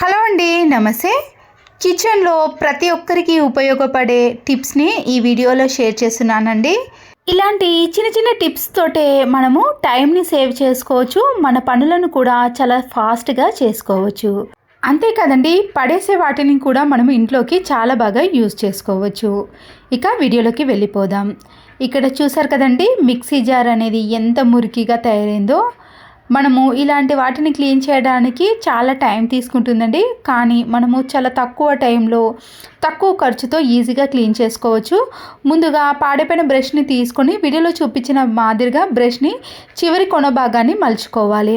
Hello అండి, నమస్తే. కిచెన్లో ప్రతి ఒక్కరికి ఉపయోగపడే టిప్స్ని ఈ వీడియోలో షేర్ చేస్తున్నానండి. ఇలాంటి చిన్న చిన్న టిప్స్ తోటే మనము టైంని సేవ్ చేసుకోవచ్చు, మన పనులను కూడా చాలా ఫాస్ట్గా చేసుకోవచ్చు. అంతే కదండి, పడేసే వాటిని కూడా మనం ఇంట్లోకి చాలా బాగా యూజ్ చేసుకోవచ్చు. ఇక వీడియోలోకి వెళ్ళిపోదాం. ఇక్కడ చూసారు కదండి, మిక్సీ జార్ అనేది ఎంత మురికిగా తయారైందో. మనము ఇలాంటి వాటిని క్లీన్ చేయడానికి చాలా టైం తీసుకుంటుందండి, కానీ మనము చాలా తక్కువ టైంలో తక్కువ ఖర్చుతో ఈజీగా క్లీన్ చేసుకోవచ్చు. ముందుగా పాడైపోయిన బ్రష్ని తీసుకొని వీడియోలో చూపించిన మాదిరిగా బ్రష్ని చివరి కొన భాగాన్ని మలుచుకోవాలి.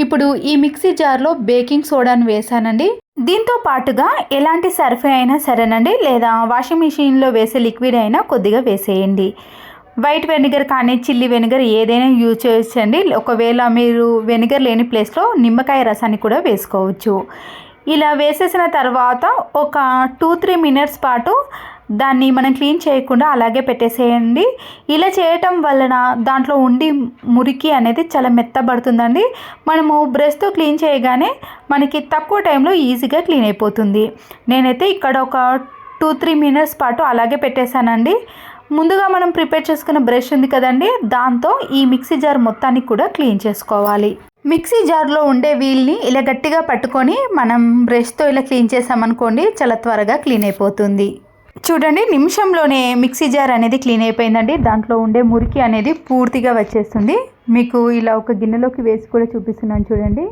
ఇప్పుడు ఈ మిక్సీ జార్లో బేకింగ్ సోడాను వేసానండి. దీంతో పాటుగా ఎలాంటి సర్ఫ్ అయినా సరేనండి, లేదా వాషింగ్ మిషన్లో వేసే లిక్విడ్ అయినా కొద్దిగా వేసేయండి. వైట్ వెనిగర్ కానీ చిల్లీ వెనిగర్ ఏదైనా యూజ్ చేయొచ్చండి. ఒకవేళ మీరు వెనిగర్ లేని ప్లేస్లో నిమ్మకాయ రసాన్ని కూడా వేసుకోవచ్చు. ఇలా వేసేసిన తర్వాత ఒక 2-3 మినిట్స్ పాటు దాన్ని మనం క్లీన్ చేయకుండా అలాగే పెట్టేసేయండి. ఇలా చేయటం వలన దాంట్లో ఉండి మురికి అనేది చాలా మెత్తబడుతుందండి. మనము బ్రష్తో క్లీన్ చేయగానే మనకి తక్కువ టైంలో ఈజీగా క్లీన్ అయిపోతుంది. నేనైతే ఇక్కడ ఒక 2-3 మినిట్స్ పాటు అలాగే పెట్టేశానండి. ముందుగా మనం ప్రిపేర్ చేసుకున్న బ్రష్ ఉంది కదండి, దాంతో ఈ మిక్సీ జార్ మొత్తాన్ని కూడా క్లీన్ చేసుకోవాలి. మిక్సీ జార్లో ఉండే వీల్ని ఇలా గట్టిగా పట్టుకొని మనం బ్రష్తో ఇలా క్లీన్ చేసామనుకోండి, చాలా త్వరగా క్లీన్ అయిపోతుంది. చూడండి, నిమిషంలోనే మిక్సీ జార్ అనేది క్లీన్ అయిపోయిందండి. దాంట్లో ఉండే మురికి అనేది పూర్తిగా వచ్చేస్తుంది. మీకు ఇలా ఒక గిన్నెలోకి వేసి కూడా చూపిస్తున్నాను చూడండి.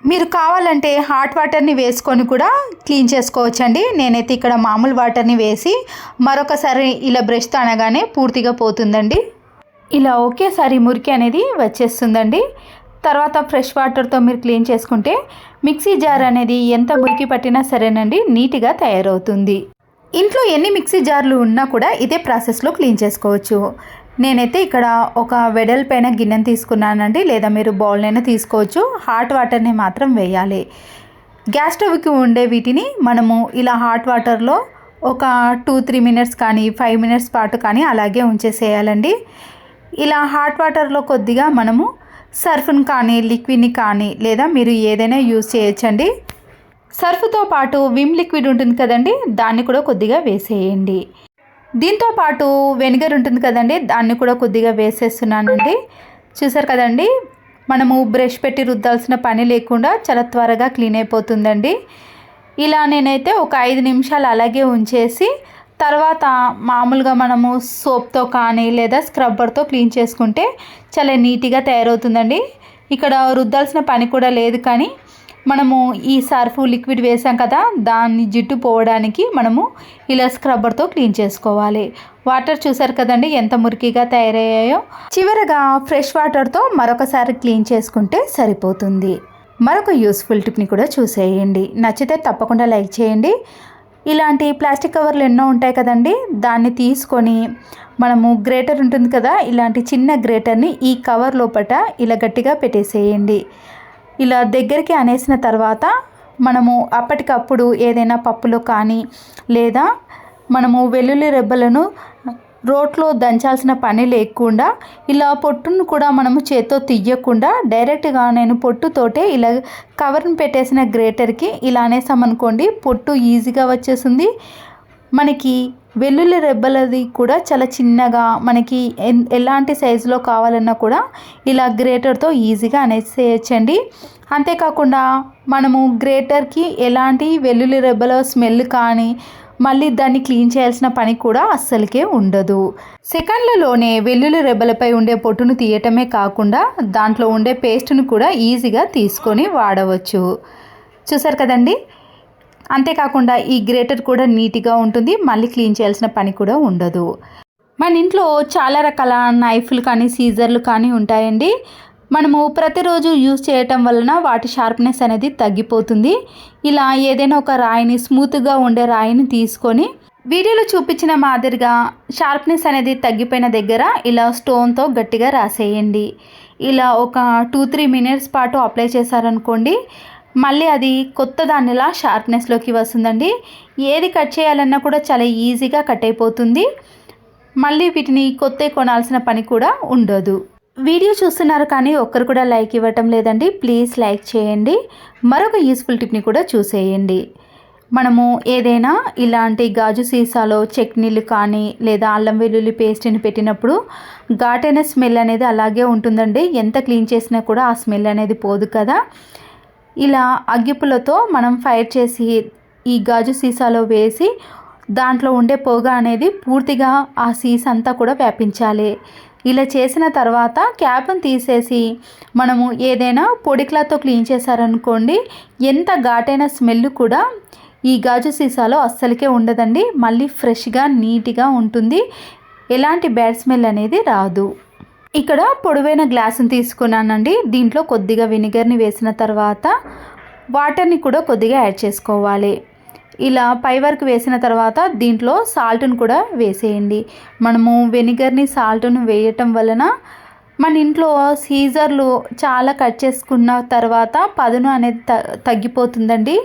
మీరు కావాలంటే హాట్ వాటర్ని వేసుకొని కూడా క్లీన్ చేసుకోవచ్చండి. నేనైతే ఇక్కడ మామూలు వాటర్ని వేసి మరొకసారి ఇలా బ్రష్తో అనగానే పూర్తిగా పోతుందండి. ఇలా ఒకేసారి మురికి అనేది వచ్చేస్తుందండి. తర్వాత ఫ్రెష్ వాటర్తో మీరు క్లీన్ చేసుకుంటే మిక్సీ జార్ అనేది ఎంత మురికి పట్టినా సరేనండి, నీట్గా తయారవుతుంది. ఇంట్లో ఎన్ని మిక్సీ జార్లు ఉన్నా కూడా ఇదే ప్రాసెస్లో క్లీన్ చేసుకోవచ్చు. నేనైతే ఇక్కడ ఒక వెడల్పైన గిన్నెను తీసుకున్నానండి, లేదా మీరు బౌల్నైనా తీసుకోవచ్చు. హాట్ వాటర్ని మాత్రం వేయాలి. గ్యాస్ స్టవ్కి ఉండే వీటిని మనము ఇలా హాట్ వాటర్లో ఒక 2-3 మినిట్స్ కానీ 5 మినిట్స్ పాటు కానీ అలాగే ఉంచేసేయాలండి. ఇలా హాట్ వాటర్లో కొద్దిగా మనము సర్ఫ్ని కానీ లిక్విడ్ని కానీ లేదా మీరు ఏదైనా యూజ్ చేయొచ్చండి. సర్ఫ్తో పాటు విమ్ లిక్విడ్ ఉంటుంది కదండి, దాన్ని కూడా కొద్దిగా వేసేయండి. దీంతో పాటు వెనిగర్ ఉంటుంది కదండి, దాన్ని కూడా కొద్దిగా వేసేస్తున్నానండి. చూసారు కదండి, మనము బ్రష్ పెట్టి రుద్దాల్సిన పని లేకుండా చాలా త్వరగా క్లీన్ అయిపోతుందండి. ఇలా నేనైతే ఒక 5 నిమిషాలు అలాగే ఉంచేసి తర్వాత మామూలుగా మనము సోప్తో కానీ లేదా స్క్రబ్బర్తో క్లీన్ చేసుకుంటే చాలా నీట్గా తయారవుతుందండి. ఇక్కడ రుద్దాల్సిన పని కూడా లేదు, కానీ మనము ఈ సర్ఫ్ లిక్విడ్ వేసాం కదా, దాన్ని జిడ్డు పోవడానికి మనము ఇలా స్క్రబ్బర్తో క్లీన్ చేసుకోవాలి. వాటర్ చూసారు కదండి ఎంత మురికిగా తయారయ్యాయో. చివరగా ఫ్రెష్ వాటర్తో మరొకసారి క్లీన్ చేసుకుంటే సరిపోతుంది. మరొక యూస్ఫుల్ టిప్ని కూడా చూసేయండి. నచ్చితే తప్పకుండా లైక్ చేయండి. ఇలాంటి ప్లాస్టిక్ కవర్లు ఎన్నో ఉంటాయి కదండి, దాన్ని తీసుకొని మనము గ్రేటర్ ఉంటుంది కదా, ఇలాంటి చిన్న గ్రేటర్ని ఈ కవర్ లోపట ఇలా గట్టిగా పెట్టేసేయండి. ఇలా దగ్గరికి అనేసిన తర్వాత మనము అప్పటికప్పుడు ఏదైనా పప్పులో కానీ లేదా మనము వెల్లుల్లి రెబ్బలను రోట్లో దంచాల్సిన పని లేకుండా ఇలా పొట్టును కూడా మనము చేత్తో తీయకుండా డైరెక్ట్గా నేను పొట్టుతోటే ఇలా కవర్ని పెట్టేసిన గ్రేటర్కి ఇలా అనేసామనుకోండి, పొట్టు ఈజీగా వచ్చేస్తుంది. మనకి వెల్లుల్లి రెబ్బలది కూడా చాలా చిన్నగా మనకి ఎలాంటి సైజులో కావాలన్నా కూడా ఇలా గ్రేటర్తో ఈజీగా అనేసేయచ్చండి. అంతేకాకుండా మనము గ్రేటర్కి ఎలాంటి వెల్లుల్లి రెబ్బల స్మెల్ కానీ మళ్ళీ దాన్ని క్లీన్ చేయాల్సిన పని కూడా అస్సలకే ఉండదు. సెకండ్లలోనే వెల్లుల్లి రెబ్బలపై ఉండే పొట్టును తీయటమే కాకుండా దాంట్లో ఉండే పేస్ట్ను కూడా ఈజీగా తీసుకొని వాడవచ్చు. చూసారు కదండి, అంతేకాకుండా ఈ గ్రేటర్ కూడా నీట్గా ఉంటుంది, మళ్ళీ క్లీన్ చేయాల్సిన పని కూడా ఉండదు. మన ఇంట్లో చాలా రకాల నైఫ్లు కానీ సీజర్లు కానీ ఉంటాయండి. మనము ప్రతిరోజు యూజ్ చేయటం వలన వాటి షార్ప్నెస్ అనేది తగ్గిపోతుంది. ఇలా ఏదైనా ఒక రాయిని, స్మూత్గా ఉండే రాయిని తీసుకొని వీడియోలో చూపించిన మాదిరిగా షార్ప్నెస్ అనేది తగ్గిపోయిన దగ్గర ఇలా స్టోన్తో గట్టిగా రాసేయండి. ఇలా ఒక 2-3 మినిట్స్ పాటు అప్లై చేశారనుకోండి, మళ్ళీ అది కొత్త దానిలా షార్ప్నెస్లోకి వస్తుందండి. ఏది కట్ చేయాలన్నా కూడా చాలా ఈజీగా కట్ అయిపోతుంది. మళ్ళీ వీటిని కొత్త కొనాల్సిన పని కూడా ఉండదు. వీడియో చూస్తున్నారు కానీ ఒక్కరు కూడా లైక్ ఇవ్వటం లేదండి. ప్లీజ్ లైక్ చేయండి. మరొక యూస్ఫుల్ టిప్ని కూడా చూసేయండి. మనము ఏదైనా ఇలాంటి గాజు సీసాలో చట్నీలు కానీ లేదా అల్లం వెల్లుల్లి పేస్ట్ని పెట్టినప్పుడు ఘాటైన స్మెల్ అనేది అలాగే ఉంటుందండి. ఎంత క్లీన్ చేసినా కూడా ఆ స్మెల్ అనేది పోదు కదా. ఇలా అగ్గిపుల్లతో మనం ఫైర్ చేసి ఈ గాజు సీసాలో వేసి దాంట్లో ఉండే పొగ అనేది పూర్తిగా ఆ సీసా అంతా కూడా వ్యాపించాలి. ఇలా చేసిన తర్వాత క్యాప్ని తీసేసి మనము ఏదైనా పొడి క్లాత్తో క్లీన్ చేశారనుకోండి, ఎంత ఘాటైన స్మెల్ కూడా ఈ గాజు సీసాలో అస్సలకే ఉండదండి. మళ్ళీ ఫ్రెష్గా నీట్గా ఉంటుంది. ఎలాంటి బ్యాడ్ స్మెల్ అనేది రాదు. ఇక్కడ పొడవైన గ్లాసుని తీసుకున్నానండి. దీంట్లో కొద్దిగా వెనిగర్ని వేసిన తర్వాత వాటర్ని కూడా కొద్దిగా యాడ్ చేసుకోవాలి. ఇలా పై వరకు వేసిన తర్వాత దీంట్లో సాల్ట్ను కూడా వేసేయండి. మనము వెనిగర్ని సాల్ట్ను వేయటం వలన మన ఇంట్లో సీజర్లు చాలా కట్ చేసుకున్న తర్వాత పదును అనేది తగ్గిపోతుందండి.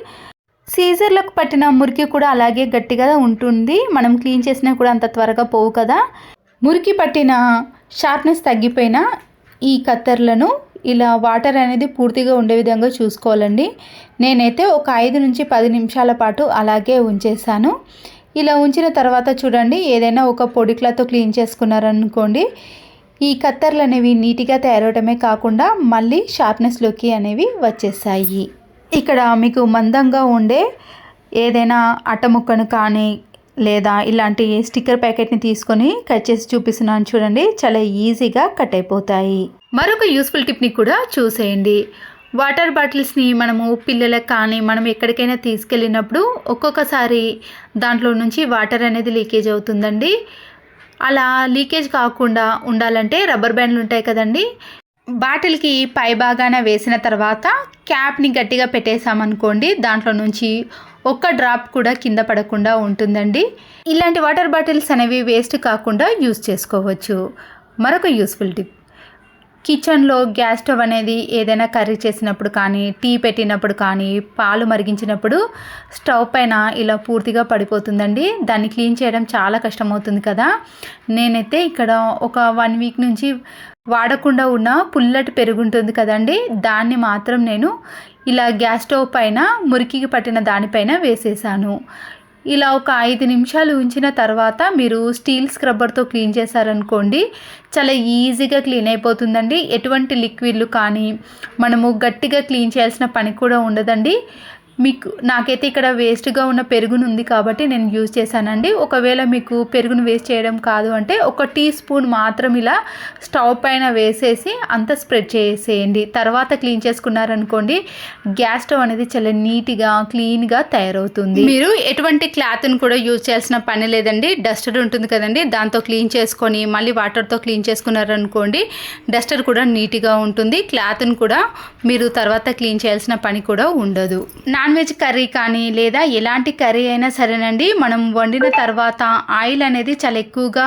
సీజర్లకు పట్టిన మురికి కూడా అలాగే గట్టిగా ఉంటుంది. మనం క్లీన్ చేసినా కూడా అంత త్వరగా పోవు కదా. మురికి పట్టిన షార్ప్నెస్ తగ్గిపోయిన ఈ కత్తెరలను ఇలా వాటర్ అనేది పూర్తిగా ఉండే విధంగా చూసుకోవాలండి. నేనైతే ఒక 5 నుంచి 10 నిమిషాల పాటు అలాగే ఉంచేసాను. ఇలా ఉంచిన తర్వాత చూడండి, ఏదైనా ఒక పొడి క్లాత్తో క్లీన్ చేసుకున్నారనుకోండి, ఈ కత్తెరలు అనేవి నీట్గా తయారవడమే కాకుండా మళ్ళీ షార్ప్నెస్లోకి అనేవి వచ్చేసాయి. ఇక్కడ మీకు మందంగా ఉండే ఏదైనా అట్టముక్కను కానీ లేదా ఇలాంటి స్టిక్కర్ ప్యాకెట్ని తీసుకొని కట్ చేసి చూపిస్తున్నాను చూడండి. చాలా ఈజీగా కట్ అయిపోతాయి. మరొక యూస్ఫుల్ టిప్ని కూడా చూసేయండి. వాటర్ బాటిల్స్ని మనము పిల్లలకు కానీ మనం ఎక్కడికైనా తీసుకెళ్ళినప్పుడు ఒక్కొక్కసారి దాంట్లో నుంచి వాటర్ అనేది లీకేజ్ అవుతుందండి. అలా లీకేజ్ కాకుండా ఉండాలంటే రబ్బర్ బ్యాండ్లు ఉంటాయి కదండి, బాటిల్కి పై భాగాన వేసిన తర్వాత క్యాప్ని గట్టిగా పెట్టేసామనుకోండి, దాంట్లో నుంచి ఒక్క డ్రాప్ కూడా కింద పడకుండా ఉంటుందండి. ఇలాంటి వాటర్ బాటిల్స్ అనేవి వేస్ట్ కాకుండా యూస్ చేసుకోవచ్చు. మరొక యూస్ఫుల్ టిప్, కిచెన్లో గ్యాస్ స్టవ్ అనేది ఏదైనా కర్రీ చేసినప్పుడు కానీ టీ పెట్టినప్పుడు కానీ పాలు మరిగించినప్పుడు స్టవ్ పైన ఇలా పూర్తిగా పడిపోతుందండి. దాన్ని క్లీన్ చేయడం చాలా కష్టమవుతుంది కదా. నేనైతే ఇక్కడ ఒక 1 వీక్ నుంచి వాడకుండా ఉన్న పుల్లటి పెరుగు ఉంటుంది కదండి, దాన్ని మాత్రం నేను ఇలా గ్యాస్ స్టవ్ పైన మురికికి పట్టిన దానిపైన వేసేసాను. ఇలా ఒక 5 నిమిషాలు ఉంచిన తర్వాత మీరు స్టీల్ స్క్రబ్బర్తో క్లీన్ చేశారనుకోండి, చాలా ఈజీగా క్లీన్ అయిపోతుందండి. ఎటువంటి లిక్విడ్లు కానీ మనము గట్టిగా క్లీన్ చేయాల్సిన పని కూడా ఉండదండి. నాకైతే ఇక్కడ వేస్ట్గా ఉన్న పెరుగును ఉంది కాబట్టి నేను యూజ్ చేశానండి. ఒకవేళ మీకు పెరుగును వేస్ట్ చేయడం కాదు అంటే 1 టీ స్పూన్ మాత్రం ఇలా స్టవ్ పైన వేసేసి అంతా స్ప్రెడ్ చేసేయండి. తర్వాత క్లీన్ చేసుకున్నారనుకోండి, గ్యాస్ స్టవ్ అనేది చాలా నీట్గా క్లీన్గా తయారవుతుంది. మీరు ఎటువంటి క్లాత్ని కూడా యూజ్ చేయాల్సిన పని లేదండి. డస్టర్ ఉంటుంది కదండి, దాంతో క్లీన్ చేసుకొని మళ్ళీ వాటర్తో క్లీన్ చేసుకున్నారనుకోండి, డస్టర్ కూడా నీట్గా ఉంటుంది. క్లాత్ని కూడా మీరు తర్వాత క్లీన్ చేయాల్సిన పని కూడా ఉండదు. నాన్ వెజ్ కర్రీ కానీ లేదా ఎలాంటి కర్రీ అయినా సరేనండి, మనం వండిన తర్వాత ఆయిల్ అనేది చాలా ఎక్కువగా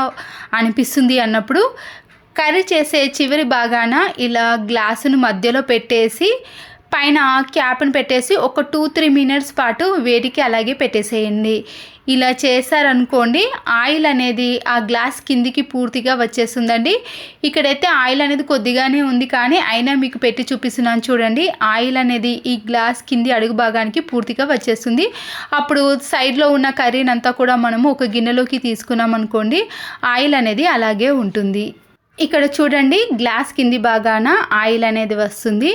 అనిపిస్తుంది అన్నప్పుడు కర్రీ చేసే చివరి భాగాన ఇలా గ్లాసును మధ్యలో పెట్టేసి పైన క్యాప్ని పెట్టేసి ఒక 2-3 మినిట్స్ పాటు వేడికి అలాగే పెట్టేసేయండి. ఇలా చేశారనుకోండి, ఆయిల్ అనేది ఆ గ్లాస్ కిందికి పూర్తిగా వచ్చేస్తుందండి. ఇక్కడైతే ఆయిల్ అనేది కొద్దిగానే ఉంది కానీ అయినా మీకు పెట్టి చూపిస్తున్నాను చూడండి. ఆయిల్ అనేది ఈ గ్లాస్ కింది అడుగు భాగానికి పూర్తిగా వచ్చేస్తుంది. అప్పుడు సైడ్లో ఉన్న కర్రీని అంతా కూడా మనము ఒక గిన్నెలోకి తీసుకున్నాం అనుకోండి, ఆయిల్ అనేది అలాగే ఉంటుంది. ఇక్కడ చూడండి, గ్లాస్ కింది భాగాన ఆయిల్ అనేది వస్తుంది.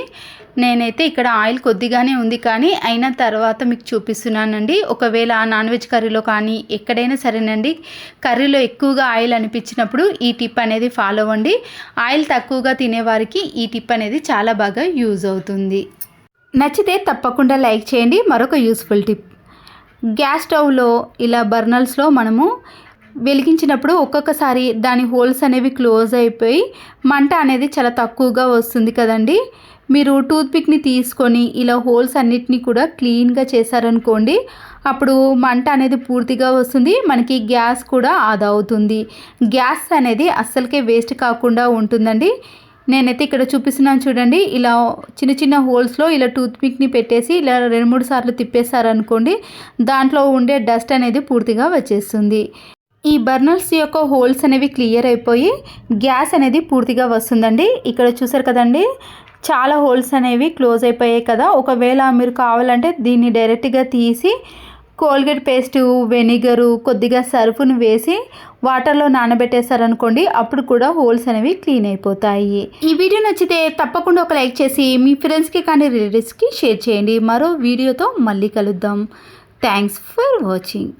నేనైతే ఇక్కడ ఆయిల్ కొద్దిగానే ఉంది కానీ అయిన తర్వాత మీకు చూపిస్తున్నానండి. ఒకవేళ నాన్ వెజ్ కర్రీలో కానీ ఎక్కడైనా సరేనండి, కర్రీలో ఎక్కువగా ఆయిల్ అనిపించినప్పుడు ఈ టిప్ అనేది ఫాలో అవ్వండి. ఆయిల్ తక్కువగా తినేవారికి ఈ టిప్ అనేది చాలా బాగా యూజ్ అవుతుంది. నచ్చితే తప్పకుండా లైక్ చేయండి. మరొక యూస్ఫుల్ టిప్, గ్యాస్ స్టవ్లో ఇలా బర్నర్స్లో మనము వెలిగించినప్పుడు ఒక్కొక్కసారి దాని హోల్స్ అనేవి క్లోజ్ అయిపోయి మంట అనేది చాలా తక్కువగా వస్తుంది కదండి. మీరు టూత్పిక్ని తీసుకొని ఇలా హోల్స్ అన్నిటినీ కూడా క్లీన్గా చేశారనుకోండి, అప్పుడు మంట అనేది పూర్తిగా వస్తుంది. మనకి గ్యాస్ కూడా ఆదా అవుతుంది. గ్యాస్ అనేది అస్సలకే వేస్ట్ కాకుండా ఉంటుందండి. నేనైతే ఇక్కడ చూపిస్తున్నాను చూడండి, ఇలా చిన్న చిన్న హోల్స్లో ఇలా టూత్పిక్ని పెట్టేసి ఇలా 2-3 సార్లు తిప్పేశారనుకోండి, దాంట్లో ఉండే డస్ట్ అనేది పూర్తిగా వచ్చేస్తుంది. ఈ బర్నర్స్ యొక్క హోల్స్ అనేవి క్లియర్ అయిపోయి గ్యాస్ అనేది పూర్తిగా వస్తుందండి. ఇక్కడ చూసారు కదండి, చాలా హోల్స్ అనేవి క్లోజ్ అయిపోయాయి కదా. ఒకవేళ మీరు కావాలంటే దీన్ని డైరెక్ట్గా తీసి కోల్గేట్ పేస్టు, వెనిగరు, కొద్దిగా సర్ఫును వేసి వాటర్లో నానబెట్టేశారనుకోండి, అప్పుడు కూడా హోల్స్ అనేవి క్లీన్ అయిపోతాయి. ఈ వీడియో నచ్చితే తప్పకుండా ఒక లైక్ చేసి మీ ఫ్రెండ్స్కి కానీ రిలేటివ్స్కి షేర్ చేయండి. మరో వీడియోతో మళ్ళీ కలుద్దాం. Thanks for watching.